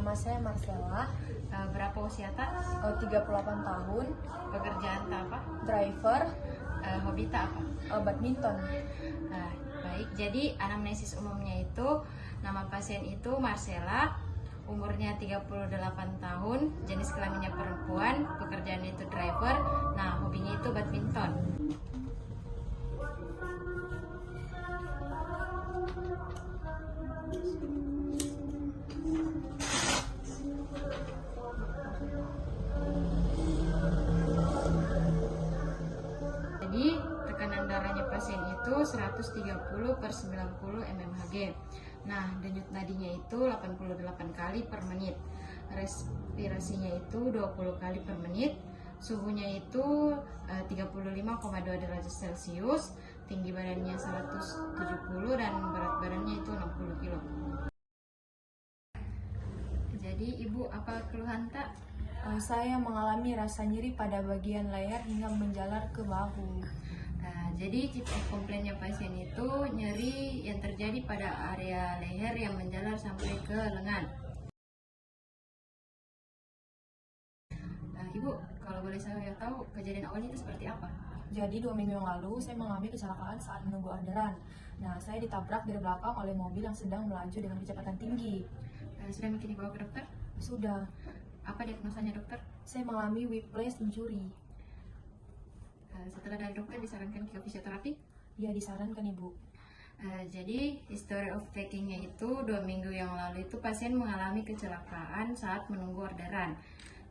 Nama saya Marcella, Berapa usia tak? 38 tahun, Pekerjaan tak apa? driver, Hobi tak apa? badminton. Baik, jadi anamnesis umumnya itu nama pasien itu Marcella, umurnya 38 tahun, jenis kelaminnya perempuan, pekerjaannya itu driver, nah hobinya itu badminton. Jadi tekanan darahnya pasien itu 130/90 mmHg. Nah, denyut nadinya itu 88 kali per menit. Respirasinya itu 20 kali per menit. Suhunya itu 35,2 derajat Celcius. Tinggi badannya 170 dan berat badannya itu 60 kilo. Jadi Ibu apa keluhan tak? Saya mengalami rasa nyeri pada bagian leher hingga menjalar ke bahu. Jadi komplainnya pasien itu nyeri yang terjadi pada area leher yang menjalar sampai ke lengan. Ibu, kalau boleh saya tahu kejadian awalnya itu seperti apa? Jadi 2 minggu yang lalu saya mengalami kecelakaan saat menunggu orderan. Nah, saya ditabrak dari belakang oleh mobil yang sedang melaju dengan kecepatan tinggi. Sudah mungkin dibawa ke dokter? Sudah, Apa diagnosanya dokter? saya mengalami whiplash injury. Setelah dari dokter disarankan ke fisioterapi? Ya, disarankan Ibu. Jadi history of takingnya itu 2 minggu yang lalu itu pasien mengalami kecelakaan saat menunggu orderan.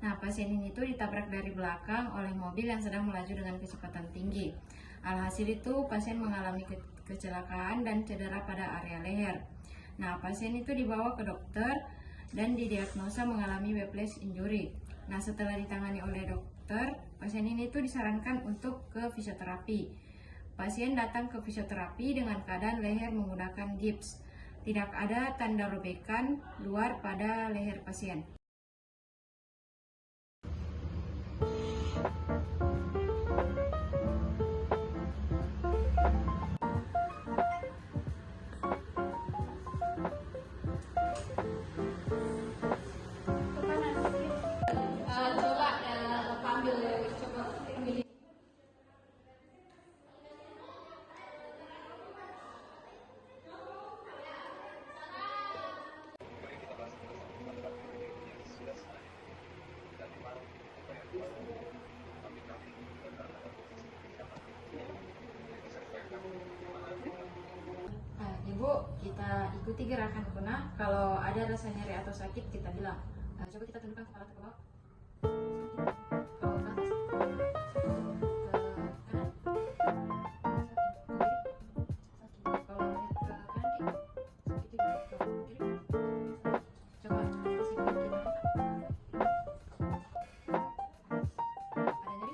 Nah, pasien ini tuh ditabrak dari belakang oleh mobil yang sedang melaju dengan kecepatan tinggi. Alhasil itu pasien mengalami kecelakaan dan cedera pada area leher. Nah, pasien itu dibawa ke dokter dan didiagnosa mengalami whiplash injury. Nah, setelah ditangani oleh dokter, pasien ini tuh disarankan untuk ke fisioterapi. Pasien datang ke fisioterapi dengan keadaan leher menggunakan gips. Tidak ada tanda robekan luar pada leher pasien. Ibu, kita ikuti gerakan punah. Kalau ada rasa nyeri atau sakit, kita bilang. Coba kita tundukkan kepala ke bawah. Kalau ke atas, ke kanan. Sakit. Kalau ke kanan, sakit juga. Kalau kiri, coba kasih kaki kita angkat. Ada nyeri?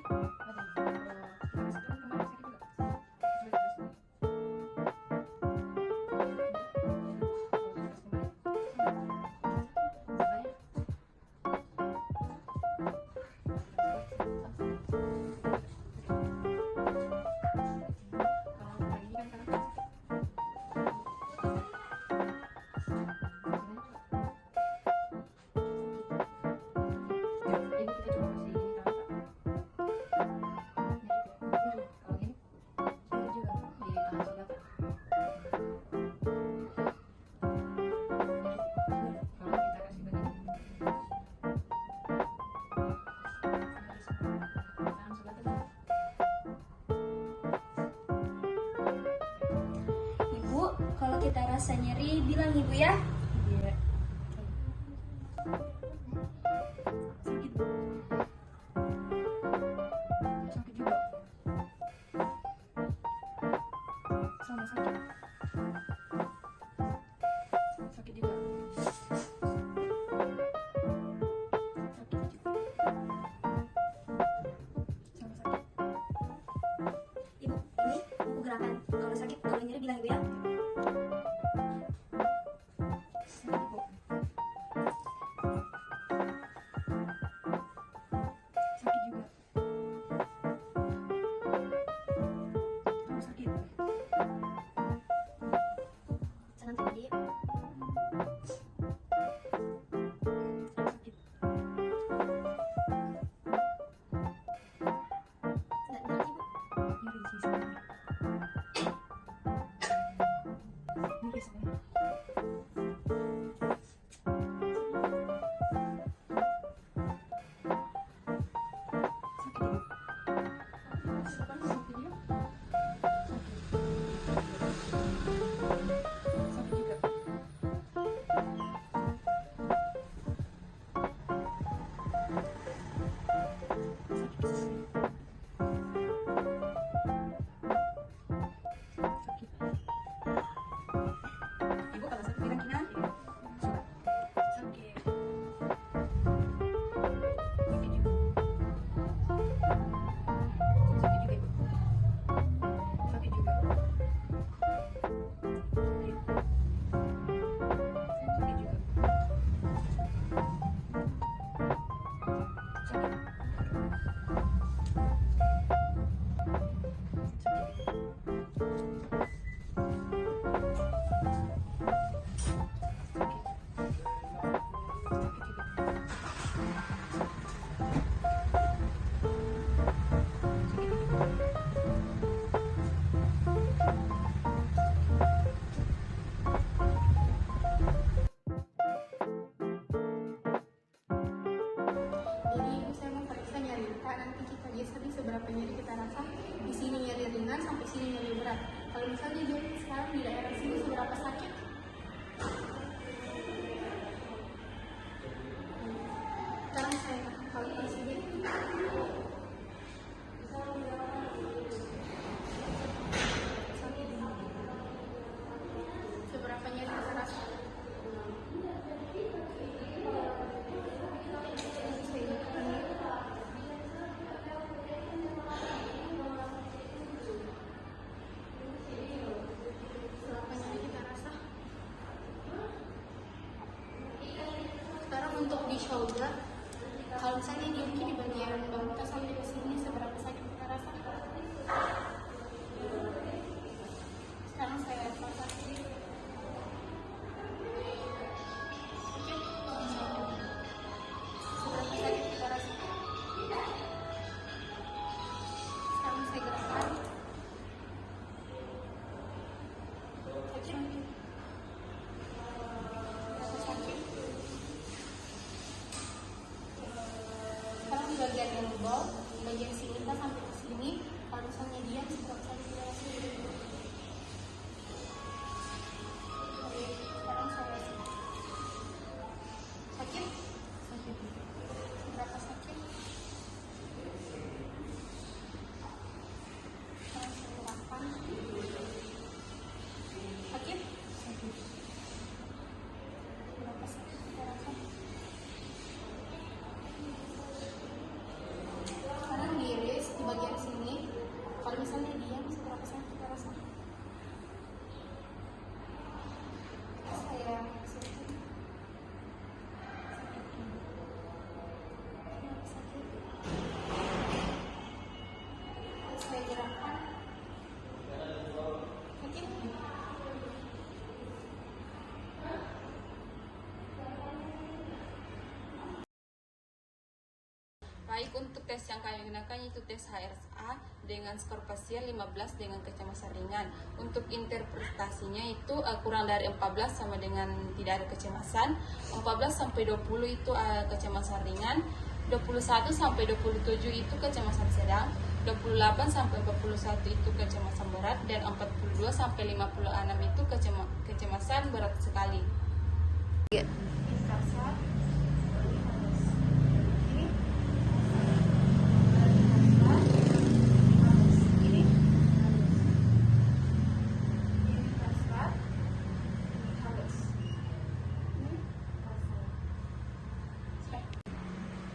Ada. Kalau kita kasih turun kembali, sakit juga. Coba kita kasih. Kalau kita rasa nyeri, bilang Ibu ya. Iya. Sakit juga. Sama sakit. Sakit juga. Sakit juga. Sama sakit. Ibu, ini buku gerakan. Kalau sakit, kalau nyeri bilang Ibu ya. seberapa nyeri kita rasa. Di sini nyeri ringan sampai sini nyeri berat. Kalau misalnya jari sekarang di daerah sini seberapa sakit? Sekarang saya kalkulasi sedikit. Seberapa nyeri kita rasa? Sekarang untuk di shoulder, kalau misalnya di bagian bawah sampai ke sini seberapa sakit kita rasa? Sekarang saya palpasi. Oke, seberapa sakit kita rasa? Sekarang saya gerakkan. Oke. Seberapa sakit? Sekarang di bagian elbow, di bagian sini kita sampai ke sini. Kalau misalnya diam, seberapa sakit kita rasa? Oke, sekarang saya sakit. Sakit. Seberapa sakit? Sekarang saya gerakkan. Sakit? Sakit. Berapa sakit kita rasa? Sekarang di iris di bagian sini. Kalau misalnya diam, seberapa sakit kita rasa? Saya sakit. Sakit. Saya gerakkan. Sakit. Baik, untuk tes yang kami gunakan yaitu tes HRSA dengan skor pasial 15 dengan kecemasan ringan. Untuk interpretasinya itu kurang dari 14 sama dengan tidak ada kecemasan, 14 sampai 20 itu kecemasan ringan, 21 sampai 27 itu kecemasan sedang, 28 sampai 41 itu kecemasan berat, dan 42 sampai 56 itu kecemasan berat sekali. Kasar.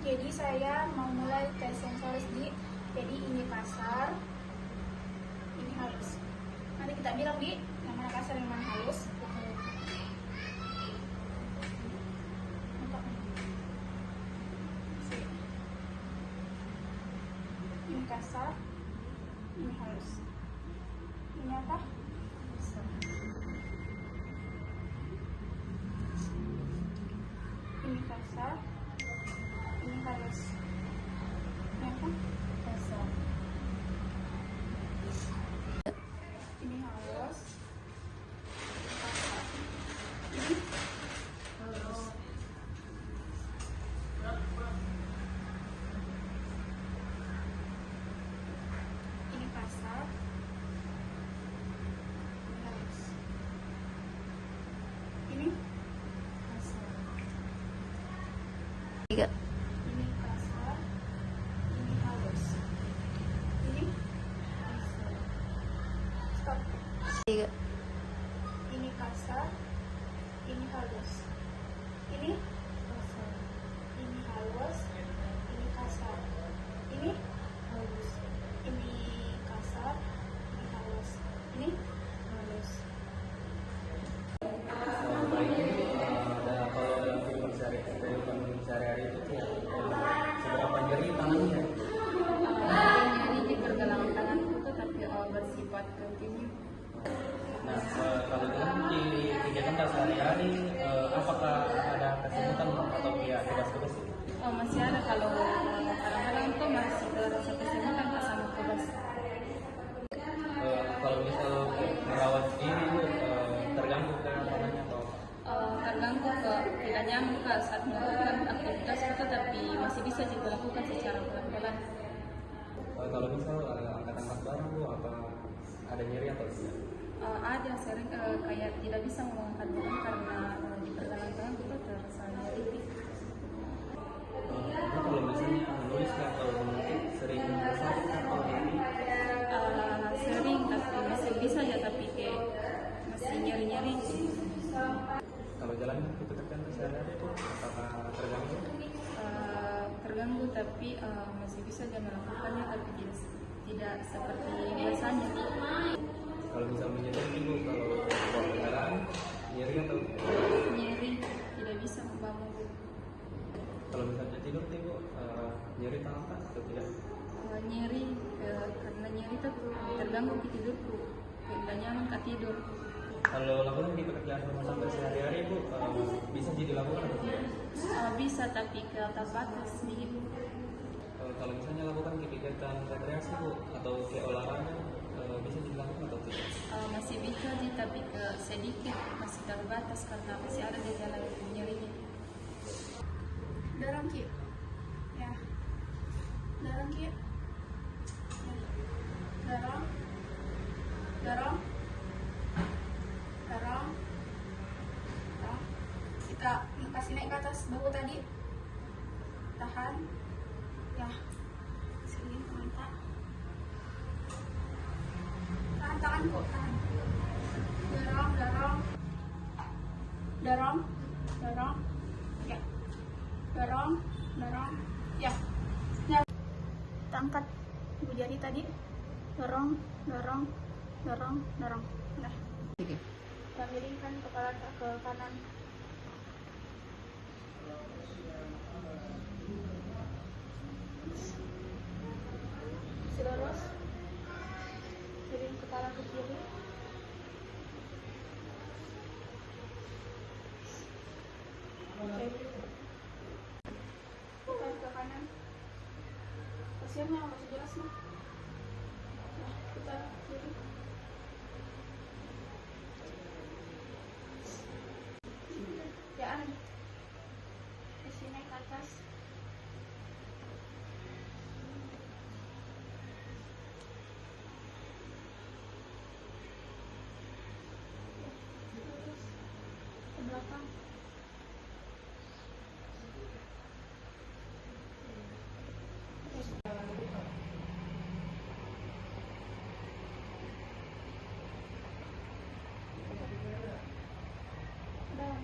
Jadi saya mau mulai tes sensoris di, jadi ini kasar, ini halus. Nanti kita bilang di yang mana kasar yang mana halus. Ini kasar, ini halus. Ini apa? Ini kasar. Ini halus. Ini apa? Kasar. Ini halus. Kasar. Ini halus. Ini kasar. Ini halus. Ini kasar. Ini kasar, ini halus. Ini kasar. Stop. Ini kasar, ini halus. Ini kasar, ini halus, ini kasar. Ini halus. Ini kasar, ini halus. Ini halus. Kalau dalam kehidupan sehari-hari itu seberapa nyeri tangannya? Nyeri di pergelangan tanganku itu tapi bersifat kontinu. Nah, kalau dalam di kegiatan sehari-hari, apakah ada kesulitan atau ya tugas-tugas itu? Masih ada, kalau kadang-kadang tuh masih rasa kesemutan pas sama tugas. Kalau misal merawat diri itu terganggu ke tangannya atau? Terganggu ke tidak nyambung ke saat melakukan aktivitas itu, tapi masih bisa juga lakukan secara pelan-pelan. Kalau misal angkat-angkat barang Bu, apa ada nyeri atau tidak? Ada sering kayak tidak bisa mengangkat barang karena di pergelangan tangan kita terasa nyeri. Itu kalau misalnya menulis atau mengetik sering sakit atau Sering tapi masih bisa ya, tapi kayak masih nyeri-nyeri. kalau jalan itu tekan sehari-hari itu apakah terganggu? Terganggu tapi masih bisa dia melakukannya, tapi tidak seperti biasanya. Kalau misal menyetir Bu, kalau bawa kendaraan nyeri atau Nyeri, tidak bisa membangun. kalau misalnya tidur Bu, nyeri tangan atau tidak? Nyeri karena nyeri itu terganggu di tidurku, tidak nyaman ke tidur. Kalau lakukan di pekerjaan rumah tangga sehari-hari Bu, bisa jadi lakukan atau tidak? Bisa tapi ke batas sedikit. Kalau misalnya lakukan kegiatan rekreasi Bu atau kayak olahraga, bisa dilakukan atau tidak? Masih bisa sih tapi ke sedikit, masih terbatas karena masih ada gejala nyerinya. Dorong Ki. Ya. Dorong Ki. Ya. Dorong. Dorong. Dorong. Dorong. Kita kasih naik ke atas bahu tadi. Tahan. Ya. Sini mantap. Tahan tanganku, tahan. Dorong, dorong. Dorong. Dorong. Ya. Dorong, dorong. Ya. Ya. Kita angkat ibu jari tadi. Dorong, dorong, dorong, dorong. Nah. Kita miringkan kepala ke kanan. Masih lurus. Miring kepala ke kiri. Oke. Putar ke kanan. Pasiennya masih jelas nih. Nah, putar kiri. Ya, kasih naik ke atas. Ke belakang. Down.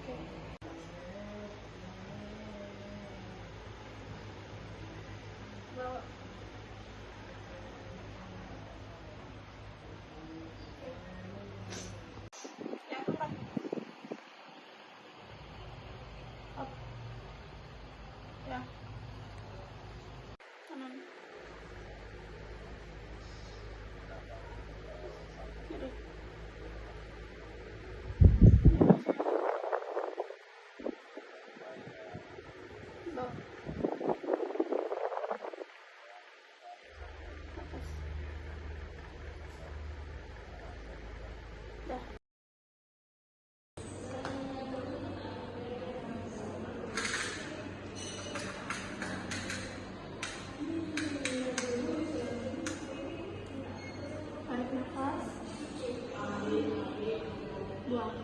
Oke. Bawa. Yang keempat. Up. Ya. Kanan. Kiri. Bawa. Atas. Dah. Tarik nafas. Buang.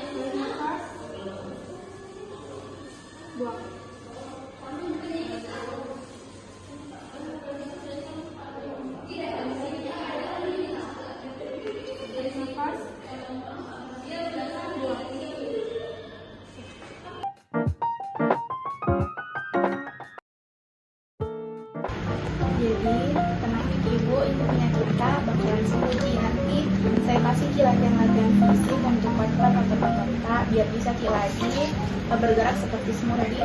Tarik nafas. Buang. Tarik nafas. Buang. Jadi, tenang ibu, ini punya kita bakalan sembuh. Nanti saya kasih Ki latihan-latihan fisik untuk otot biar bisa Ki lagi bergerak seperti semula tadi.